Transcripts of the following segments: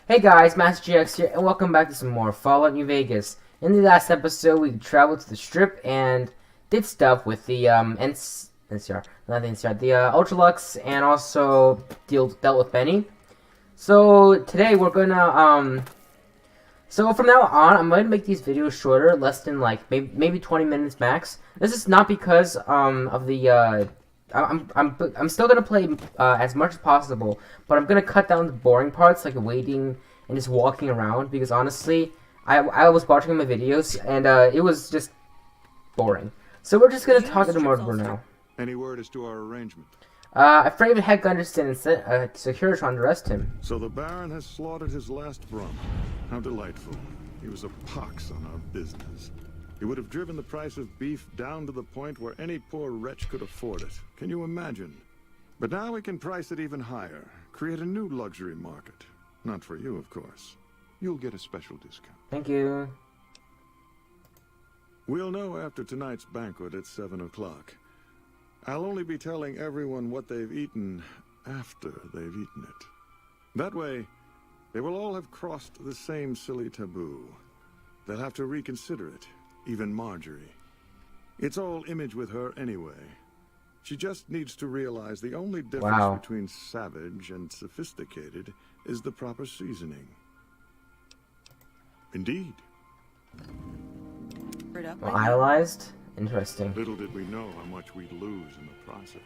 Hey guys, Master GX here, and welcome back to some more Fallout New Vegas. In the last episode, we traveled to the Strip and did stuff with the NCR, not the NCR, the Ultralux, and also dealt with Benny. So today we're gonna so from now on, I'm gonna make these videos shorter, less than like maybe 20 minutes max. This is not because of the I'm still gonna play as much as possible, but I'm gonna cut down the boring parts like waiting and just walking around because honestly, I was watching my videos and it was just boring. So we're just gonna talk to Murderer now. Any word as to our arrangement? Afraid Heck Gunderson and Securitron to arrest him. So the Baron has slaughtered his last Brum. How delightful. He was a pox on our business. He would have driven the price of beef down to the point where any poor wretch could afford it. Can you imagine? But now we can price it even higher. Create a new luxury market. Not for you, of course. You'll get a special discount. Thank you. We'll know after tonight's banquet at 7 o'clock. I'll only be telling everyone what they've eaten after they've eaten it. That way, they will all have crossed the same silly taboo. They'll have to reconsider it, even Marjorie. It's all image with her anyway. She just needs to realize the only difference between savage and sophisticated is the proper seasoning. Indeed. Well, idolized? Interesting. Little did we know how much we'd lose in the process.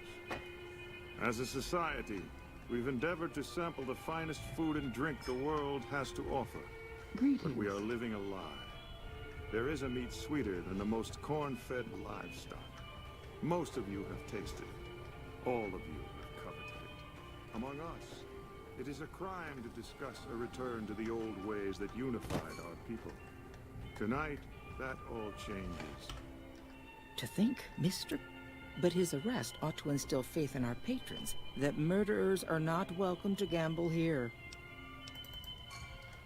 As a society, we've endeavored to sample the finest food and drink the world has to offer. Greetings. But we are living a lie. There is a meat sweeter than the most corn-fed livestock. Most of you have tasted it. All of you have coveted it. Among us, it is a crime to discuss a return to the old ways that unified our people. Tonight, that all changes. To think, Mr. But his arrest ought to instill faith in our patrons that murderers are not welcome to gamble here.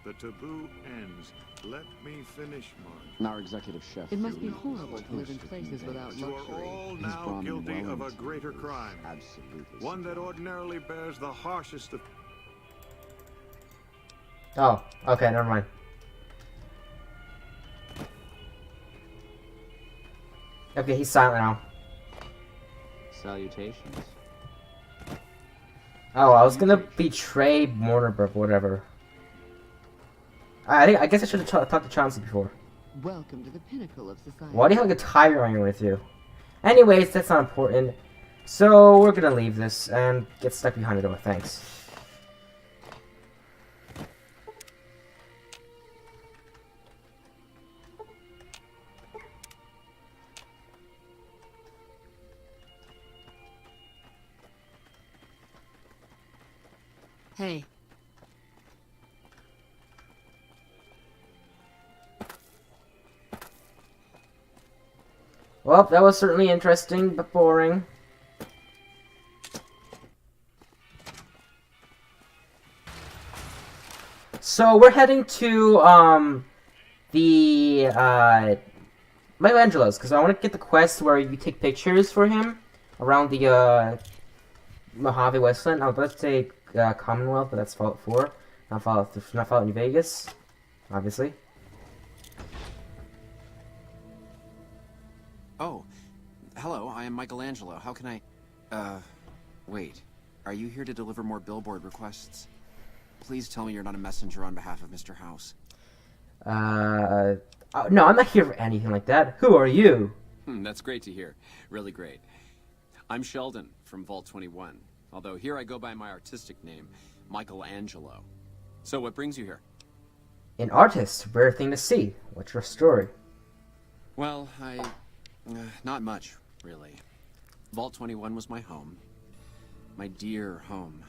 The taboo ends. Let me finish, Marge. Our executive chef. It must be horrible to live in places without You luxury. are all now guilty of a greater crime. Absolutely. One that ordinarily bears the harshest of... Oh, okay, never mind. Okay, he's silent now. Salutations. Oh, I was gonna betray Mortimer, whatever. I guess I should have talked to Chauncey before. Welcome to the pinnacle of society. Why do you have like a tiger ring with you? Anyways, that's not important. So we're gonna leave this and get stuck behind the door. Thanks. Hey, Well, that was certainly interesting, but boring. So we're heading to the Michelangelo's because I want to get the quest where you take pictures for him around the Mojave Westland. I was about to say Commonwealth, but that's Fallout 4, not Fallout New Vegas, obviously. Oh, hello, I am Michelangelo. How can I... wait. Are you here to deliver more billboard requests? Please tell me you're not a messenger on behalf of Mr. House. No, I'm not here for anything like that. Who are you? That's great to hear. Really great. I'm Sheldon from Vault 21. Although here I go by my artistic name, Michelangelo. So what brings you here? An artist. Rare thing to see. What's your story? Well, not much, really. Vault 21 was my home. My dear home.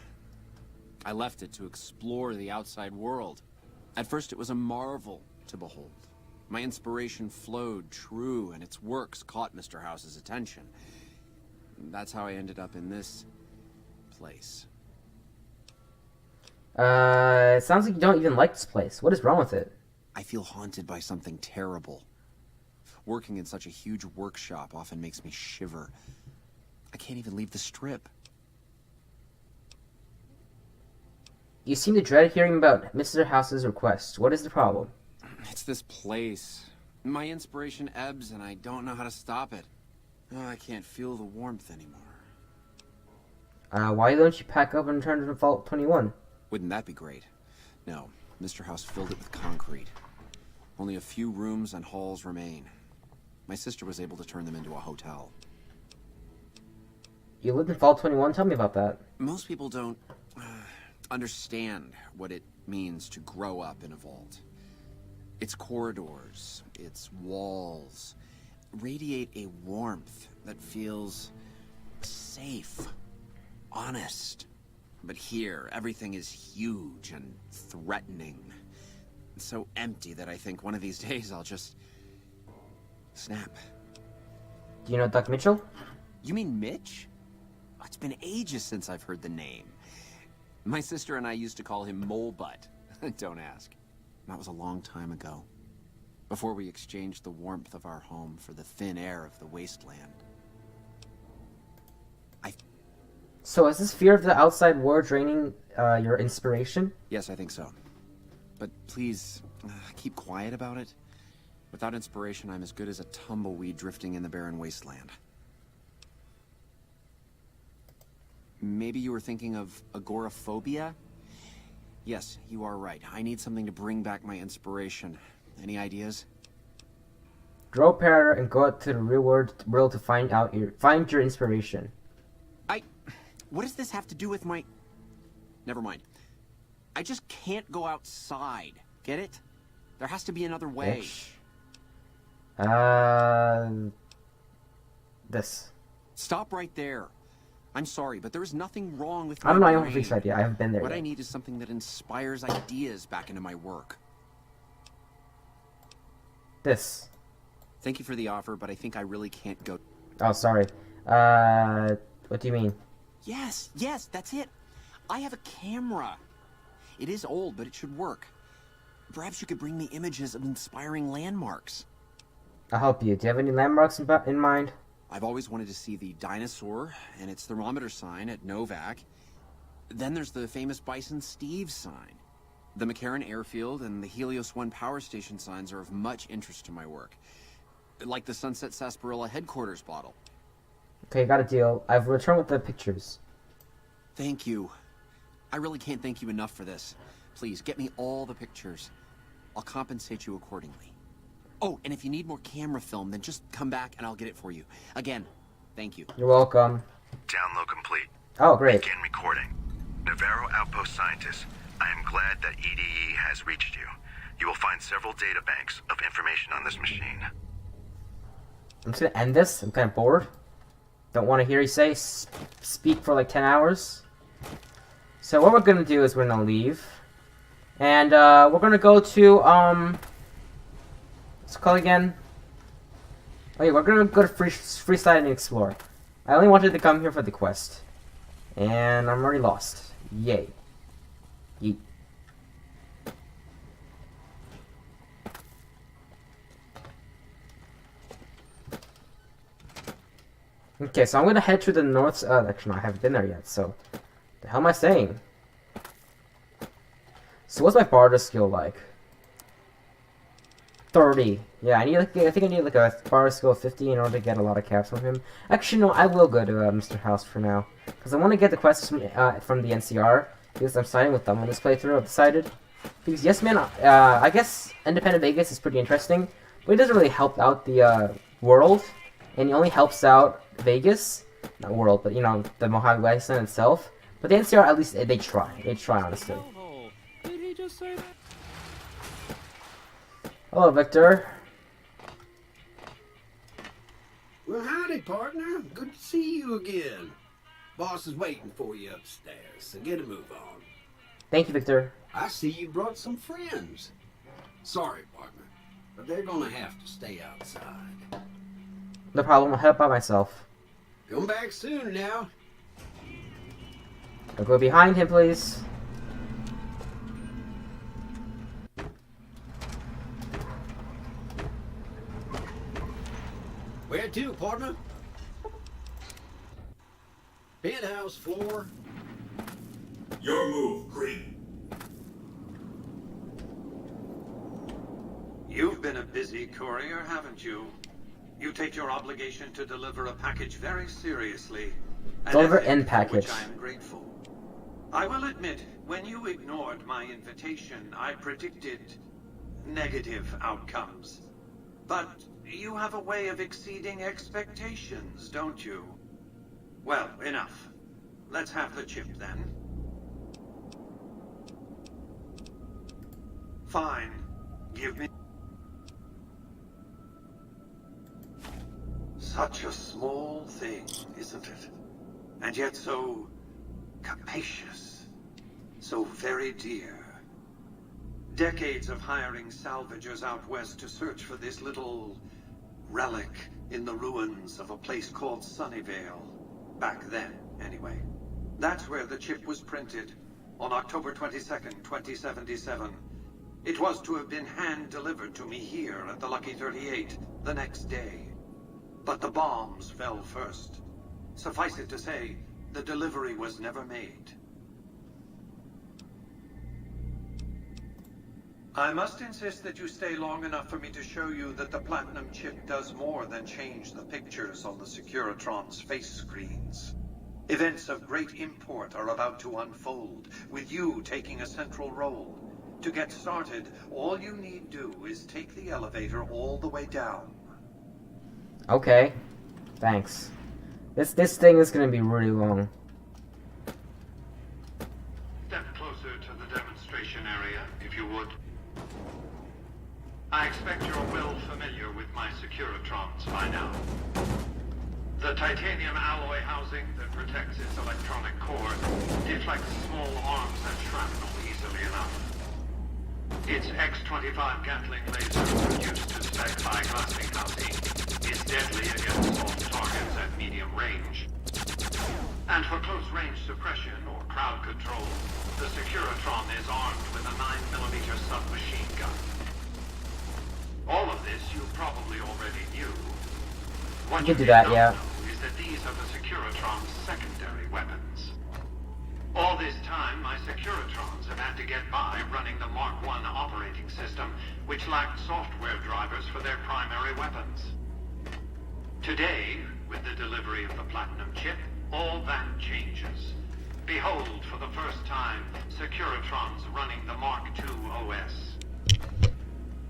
I left it to explore the outside world. At first it was a marvel to behold. My inspiration flowed true, and its works caught Mr. House's attention. That's how I ended up in this place. It sounds like you don't even like this place. What is wrong with it? I feel haunted by something terrible. Working in such a huge workshop often makes me shiver. I can't even leave the Strip. You seem to dread hearing about Mr. House's request. What is the problem? It's this place. My inspiration ebbs and I don't know how to stop it. Oh, I can't feel the warmth anymore. Why don't you pack up and return to Vault 21? Wouldn't that be great? No, Mr. House filled it with concrete. Only a few rooms and halls remain. My sister was able to turn them into a hotel. You lived in Vault 21? Tell me about that. Most people don't understand what it means to grow up in a vault. Its corridors, its walls, radiate a warmth that feels safe, honest. But here, everything is huge and threatening. So empty that I think one of these days I'll just snap. Do you know Doc Mitchell? You mean Mitch? Oh, it's been ages since I've heard the name. My sister and I used to call him Mole Butt. Don't ask. That was a long time ago. Before we exchanged the warmth of our home for the thin air of the wasteland. So is this fear of the outside world draining your inspiration? Yes, I think so. But please, keep quiet about it. Without inspiration, I'm as good as a tumbleweed drifting in the barren wasteland. Maybe you were thinking of agoraphobia? Yes, you are right. I need something to bring back my inspiration. Any ideas? Grow powder and go out to the real world to find your inspiration. What does this have to do with my... Never mind. I just can't go outside. Get it? There has to be another way. This. Stop right there. I'm sorry, but there is nothing wrong with my I'm not even brain. fixed idea. I haven't been there What yet. I need is something that inspires ideas back into my work. This. Thank you for the offer, but I think I really can't go... Oh, sorry. What do you mean? Yes, that's it. I have a camera. It is old, but it should work. Perhaps you could bring me images of inspiring landmarks. I'll help you. Do you have any landmarks in mind? I've always wanted to see the dinosaur and its thermometer sign at Novak. Then there's the famous Bison Steve sign. The McCarran Airfield and the Helios 1 power station signs are of much interest to my work. Like the Sunset Sarsaparilla headquarters bottle. Okay, got a deal. I've returned with the pictures. Thank you. I really can't thank you enough for this. Please, get me all the pictures. I'll compensate you accordingly. Oh, and if you need more camera film, then just come back and I'll get it for you. Again, thank you. You're welcome. Download complete. Oh, great. Begin recording. Navarro Outpost Scientist, I am glad that EDE has reached you. You will find several data banks of information on this machine. I'm just gonna end this. I'm kind of bored. Don't want to hear you speak for like 10 hours. So what we're gonna do is we're gonna leave. And we're gonna go to what's it called again? Oh yeah, we're gonna go to Freeside and explore. I only wanted to come here for the quest. And I'm already lost. Yay. Yeet. Okay, so I'm gonna head to the north. Actually, no, I haven't been there yet. So, the hell am I saying? So, what's my barter skill like? 30. Yeah, I think I need like a barter skill of 50 in order to get a lot of caps from him. Actually, no, I will go to Mr. House for now because I want to get the quests from the NCR because I'm siding with them on this playthrough. I've decided because yes, man, I guess Independent Vegas is pretty interesting, but it doesn't really help out the world, and it only helps out Vegas, not world, but you know, the Mojave Wasteland itself. But the NCR, at least they try. They try, honestly. Did he just say that? Hello, Victor. Well, howdy, partner. Good to see you again. Boss is waiting for you upstairs, so get a move on. Thank you, Victor. I see you brought some friends. Sorry, partner, but they're gonna have to stay outside. No problem. I'll help by myself. Come back soon now. I'll go behind him, please. Where to, partner? Penthouse floor. Your move, creep. You've been a busy courier, haven't you? You take your obligation to deliver a package very seriously. Deliver An in ethic for package. which I am grateful. I will admit, when you ignored my invitation, I predicted negative outcomes. But you have a way of exceeding expectations, don't you? Well, enough. Let's have the chip then. Fine. Give me... Such a small thing, isn't it? And yet so capacious. So very dear. Decades of hiring salvagers out west to search for this little relic in the ruins of a place called Sunnyvale. Back then, anyway. That's where the chip was printed, on October 22nd, 2077. It was to have been hand-delivered to me here at the Lucky 38 the next day. But the bombs fell first. Suffice it to say, the delivery was never made. I must insist that you stay long enough for me to show you that the Platinum chip does more than change the pictures on the Securitron's face screens. Events of great import are about to unfold, with you taking a central role. To get started, all you need do is take the elevator all the way down. Okay. Thanks. This thing is gonna be really long. Step closer to the demonstration area, if you would. I expect you're well familiar with my Securitrons by now. The titanium alloy housing that protects its electronic core deflects small arms and shrapnel easily enough. Its X-25 Gatling laser, used to spec by Glassing is deadly against soft targets at medium range. And for close-range suppression or crowd control, the Securitron is armed with a 9mm submachine gun. All of this you probably already knew. What You you can do did that, not yeah. know is that these are the Securitron's secondary weapons. All this time, my Securitrons have had to get by running the Mark I operating system, which lacked software drivers for their primary weapons. Today, with the delivery of the Platinum chip, all that changes. Behold, for the first time, Securitrons running the Mark II OS.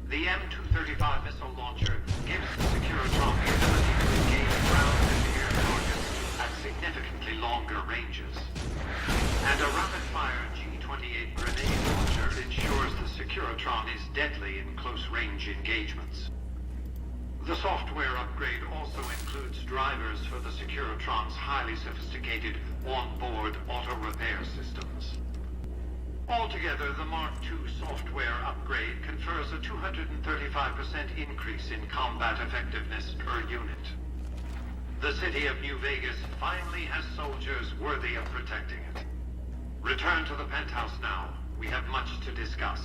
The M235 missile launcher gives the Securitron the ability to engage ground and air targets at significantly longer ranges. And a rapid-fire G-28 grenade launcher ensures the Securitron is deadly in close-range engagements. The software upgrade also includes drivers for the Securitron's highly sophisticated on-board auto-repair systems. Altogether, the Mark II software upgrade confers a 235% increase in combat effectiveness per unit. The city of New Vegas finally has soldiers worthy of protecting it. Return to the penthouse now. We have much to discuss.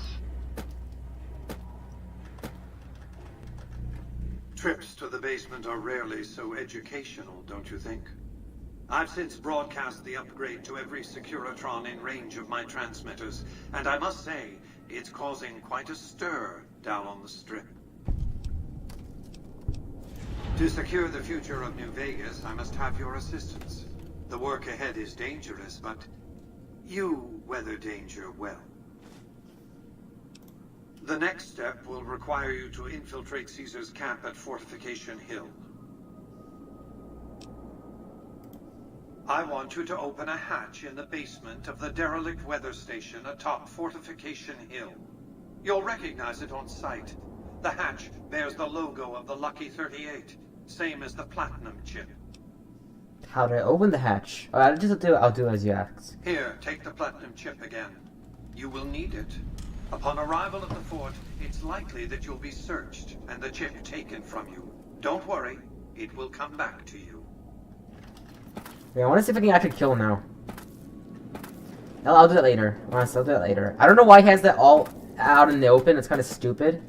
Trips to the basement are rarely so educational, don't you think? I've since broadcast the upgrade to every Securitron in range of my transmitters, and I must say, it's causing quite a stir down on the Strip. To secure the future of New Vegas, I must have your assistance. The work ahead is dangerous, but you weather danger well. The next step will require you to infiltrate Caesar's camp at Fortification Hill. I want you to open a hatch in the basement of the derelict weather station atop Fortification Hill. You'll recognize it on sight. The hatch bears the logo of the Lucky 38, same as the Platinum chip. How do I open the hatch? Oh, I'll do as you asked. Here, take the Platinum chip again. You will need it. Upon arrival at the fort, it's likely that you'll be searched and the chip taken from you. Don't worry, it will come back to you. Yeah, I want to see if I can actually kill him now. I'll do that later. Honestly, I'll do that later. I don't know why he has that all out in the open. It's kind of stupid.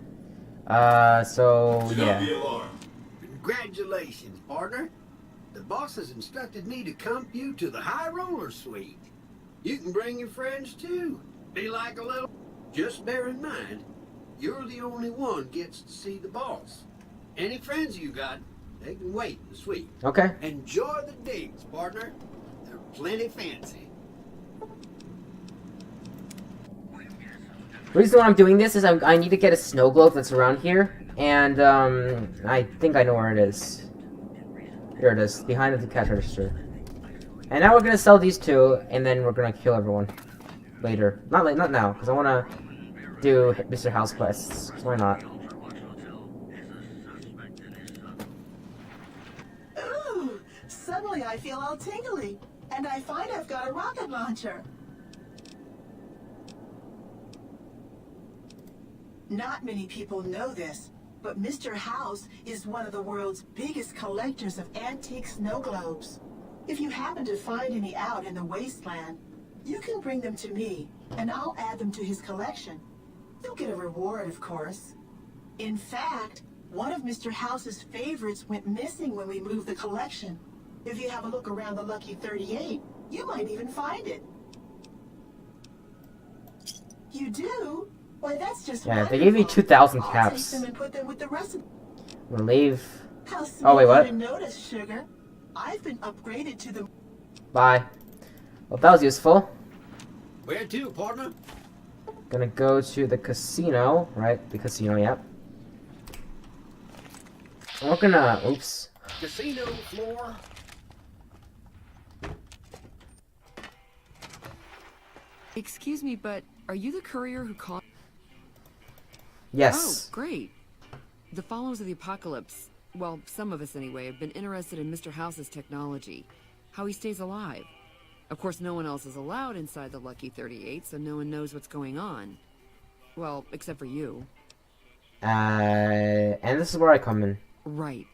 So, yeah. Congratulations, partner. The boss has instructed me to comp you to the High Roller Suite. You can bring your friends too. Be like a little... Just bear in mind, you're the only one gets to see the boss. Any friends you got, they can wait in the suite. Okay. Enjoy the digs, partner. They're plenty fancy. The reason why I'm doing this is I need to get a snow globe that's around here, and I think I know where it is. Here it is, behind the cash register. And now we're gonna sell these two, and then we're gonna kill everyone later. Not now, because I wanna do Mr. House quests. So why not? Ooh, suddenly I feel all tingly, and I find I've got a rocket launcher. Not many people know this, but Mr. House is one of the world's biggest collectors of antique snow globes. If you happen to find any out in the wasteland, you can bring them to me, and I'll add them to his collection. You'll get a reward, of course. In fact, one of Mr. House's favorites went missing when we moved the collection. If you have a look around the Lucky 38, you might even find it. You do? Why, that's just Yeah, they gave me 2,000 I'll caps. take them and put them with the rest of... I'm gonna leave. How Oh, wait, smooth what? you didn't notice, sugar. I've been upgraded to the... Bye. Well, that was useful. Where to, partner? Gonna go to the casino, right? The casino, yep. We're gonna... Oops. Casino floor. Excuse me, but are you the courier who called? Yes. Oh, great. The followers of the apocalypse, well, some of us anyway, have been interested in Mr. House's technology. How he stays alive. Of course, no one else is allowed inside the Lucky 38, so no one knows what's going on. Well, except for you. And this is where I come in. Right.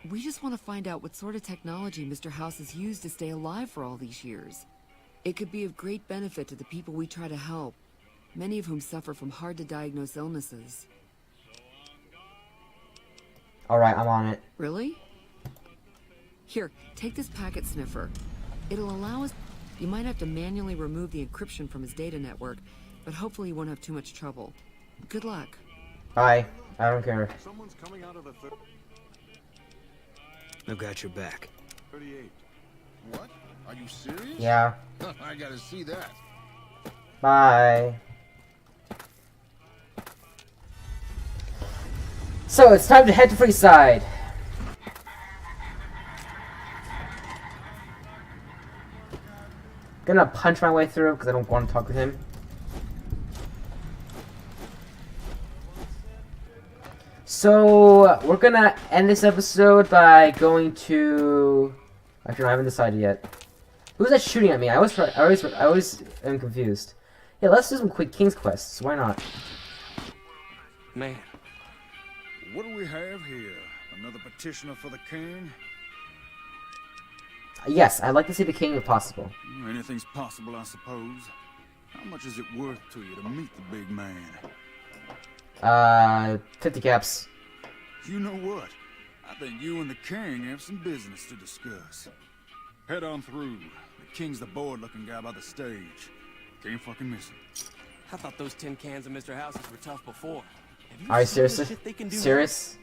We just want to find out what sort of technology Mr. House has used to stay alive for all these years. It could be of great benefit to the people we try to help, many of whom suffer from hard-to-diagnose illnesses. Alright, I'm on it. Really? Here, take this packet sniffer. It'll allow us... You might have to manually remove the encryption from his data network, but hopefully you won't have too much trouble. Good luck. Bye. I don't care. Someone's coming out of the I've got your back. 38. What? Are you serious? Yeah. I gotta see that. Bye. So, it's time to head to Freeside. Gonna punch my way through because I don't want to talk to him. So, we're gonna end this episode by going to... Actually, I haven't decided yet. Who's that shooting at me? I always am confused. Yeah, let's do some quick King's quests. Why not? Man. What do we have here? Another petitioner for the king? Yes, I'd like to see the king if possible. Anything's possible, I suppose. How much is it worth to you to meet the big man? 50 caps. You know what? I think you and the king have some business to discuss. Head on through. The king's the bored-looking guy by the stage. Can't fucking miss him. I thought those tin cans of Mr. House's were tough before. Have you Are you seen the serious? shit they can do Serious?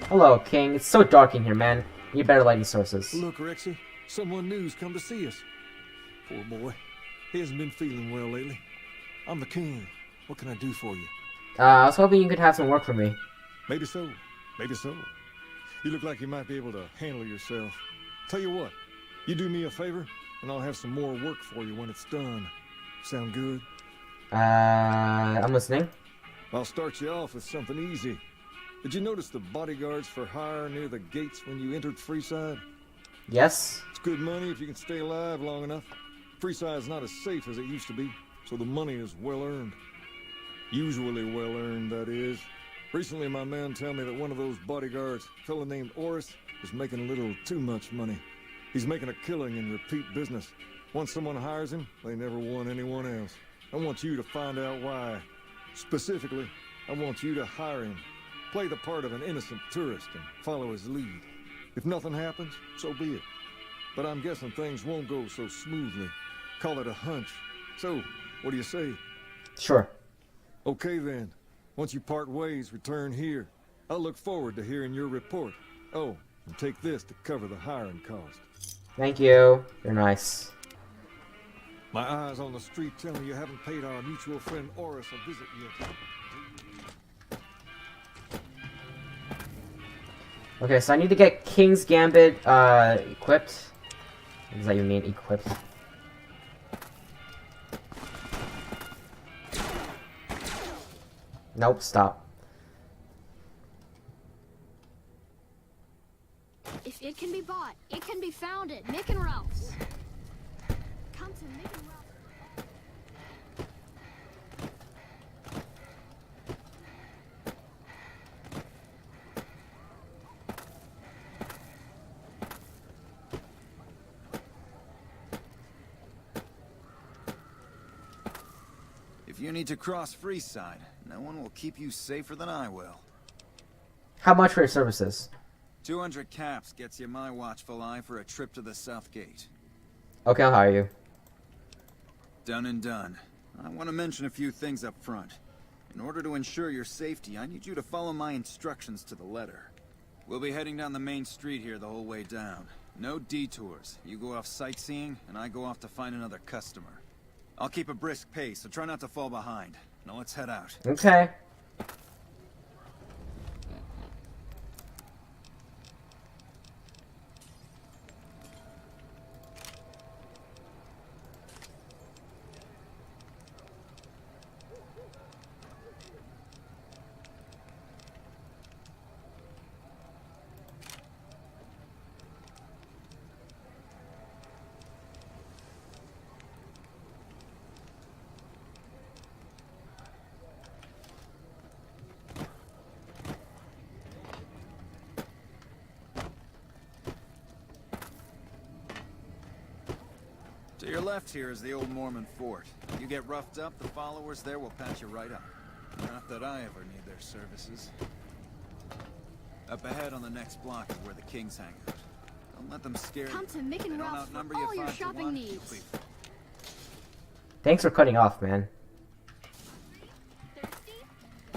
Hello, King. It's so dark in here, man. You need better lighting sources. Look, Rexy, someone new's come to see us. Poor boy. He hasn't been feeling well lately. I'm the king. What can I do for you? I was hoping you could have some work for me. Maybe so. Maybe so. You look like you might be able to handle yourself. Tell you what, you do me a favor, and I'll have some more work for you when it's done. Sound good? I'm listening. I'll start you off with something easy. Did you notice the bodyguards for hire near the gates when you entered Freeside? Yes? It's good money if you can stay alive long enough. Freeside's not as safe as it used to be, so the money is well earned. Usually well earned, that is. Recently, my man told me that one of those bodyguards, a fellow named Oris, is making a little too much money. He's making a killing in repeat business. Once someone hires him, they never want anyone else. I want you to find out why. Specifically, I want you to hire him. Play the part of an innocent tourist and follow his lead. If nothing happens, so be it. But I'm guessing things won't go so smoothly. Call it a hunch. So, what do you say? Sure. Okay then. Once you part ways, return here. I'll look forward to hearing your report. Oh, and take this to cover the hiring cost. Thank you. You're nice. My eyes on the street tell me you haven't paid our mutual friend Oris a visit yet. Okay, so I need to get King's Gambit equipped. What does that even mean, equipped? Nope, stop. If it can be bought, it can be found at Mick and Ralph's. Come to Mick and Ralph's. If you need to cross Freeside, no one will keep you safer than I will. How much for your services? 200 caps gets you my watchful eye for a trip to the South Gate. Okay, I'll hire you. Done and done. I want to mention a few things up front. In order to ensure your safety, I need you to follow my instructions to the letter. We'll be heading down the main street here the whole way down. No detours. You go off sightseeing, and I go off to find another customer. I'll keep a brisk pace, so try not to fall behind. Now let's head out. Okay. To your left here is the old Mormon fort. You get roughed up, the followers there will patch you right up. Not that I ever need their services. Up ahead on the next block is where the kings hang out. Don't let them scare you. Come to Mick and Ralph's for all your shopping needs. Thanks for cutting off, man. Thirsty?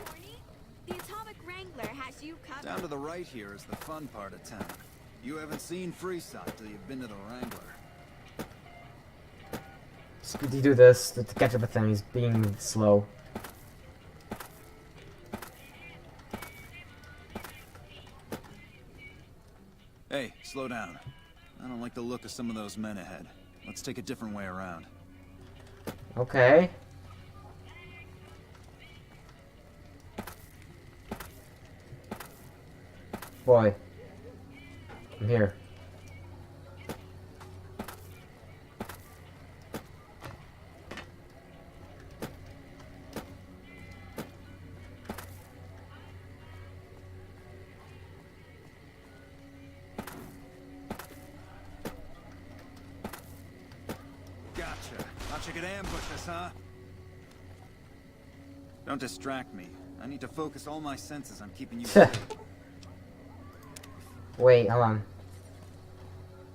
Horny? The Atomic Wrangler has you covered. Down to the right here is the fun part of town. You haven't seen Freeside till you've been to the Wrangler. Speedy do this to catch up with him. He's being slow. Hey, slow down. I don't like the look of some of those men ahead. Let's take a different way around. Okay. Boy. I'm here. Gotcha. Thought you could ambush us, huh? Don't distract me. I need to focus all my senses on keeping you safe. Wait, hold on.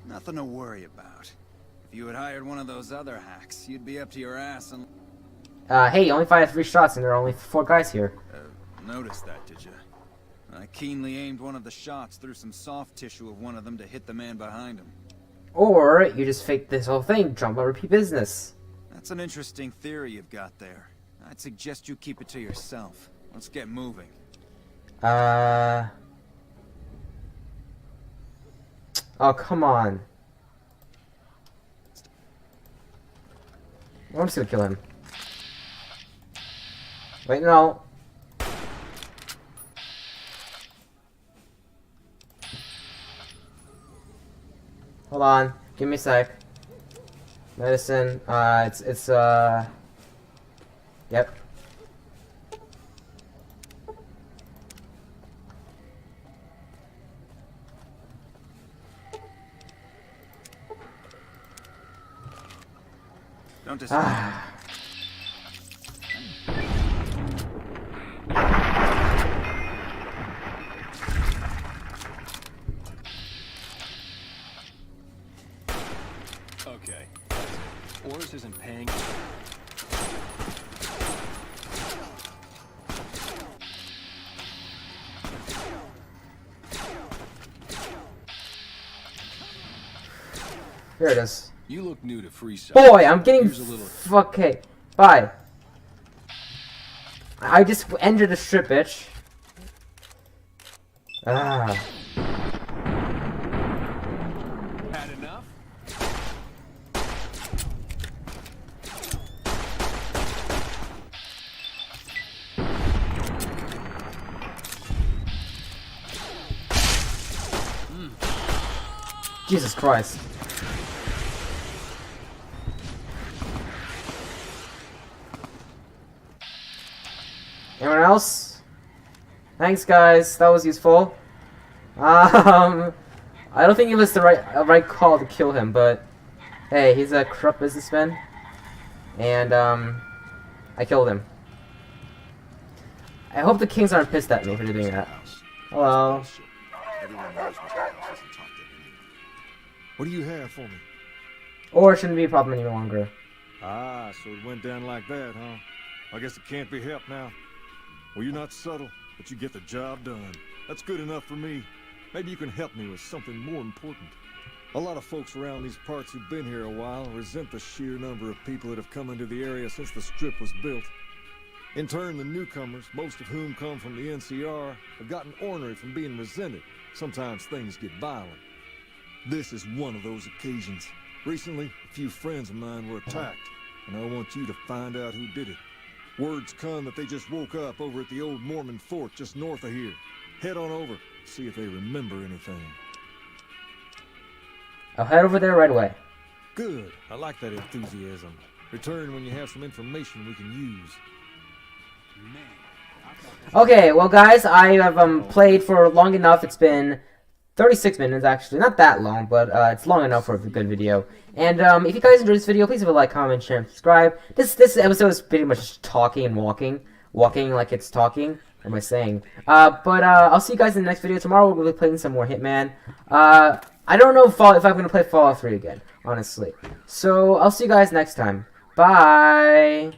Nothing to worry about. If you had hired one of those other hacks, you'd be up to your ass and... Hey, you only fired 3 shots and there are only 4 guys here. Noticed that, did you? I keenly aimed one of the shots through some soft tissue of one of them to hit the man behind him. Or you just fake this whole thing, jump on repeat business. That's an interesting theory you've got there. I'd suggest you keep it to yourself. Let's get moving. Oh, come on. I'm just gonna kill him. Wait, no. Hold on. Give me a sec. Medicine. Yep. Don't distract. Okay. Oris isn't paying. Here it is. You look new to Freeside. Boy, I'm getting Here's a little... okay. Bye. I just entered the strip, bitch. Ah. Had enough? Jesus Christ. Anyone else? Thanks, guys. That was useful. I don't think it was the right call to kill him, but hey, he's a corrupt businessman, and I killed him. I hope the Kings aren't pissed at me for doing that. Hello. What do you have for me? Or it shouldn't be a problem any longer. Ah, so it went down like that, huh? I guess it can't be helped now. Well, you're not subtle, but you get the job done. That's good enough for me. Maybe you can help me with something more important. A lot of folks around these parts who've been here a while resent the sheer number of people that have come into the area since the Strip was built. In turn, the newcomers, most of whom come from the NCR, have gotten ornery from being resented. Sometimes things get violent. This is one of those occasions. Recently, a few friends of mine were attacked, and I want you to find out who did it. Word's come that they just woke up over at the old Mormon fort just north of here. Head on over, see if they remember anything. I'll head over there right away. Good. I like that enthusiasm. Return when you have some information we can use. Okay, well guys, I have played for long enough. It's been 36 minutes actually, not that long, but it's long enough for a good video. And if you guys enjoyed this video, please leave a like, comment, share, and subscribe. This episode is pretty much just talking and walking like it's talking. What am I saying? But I'll see you guys in the next video. Tomorrow we'll be playing some more Hitman. I don't know if I'm going to play Fallout 3 again, honestly. So I'll see you guys next time. Bye.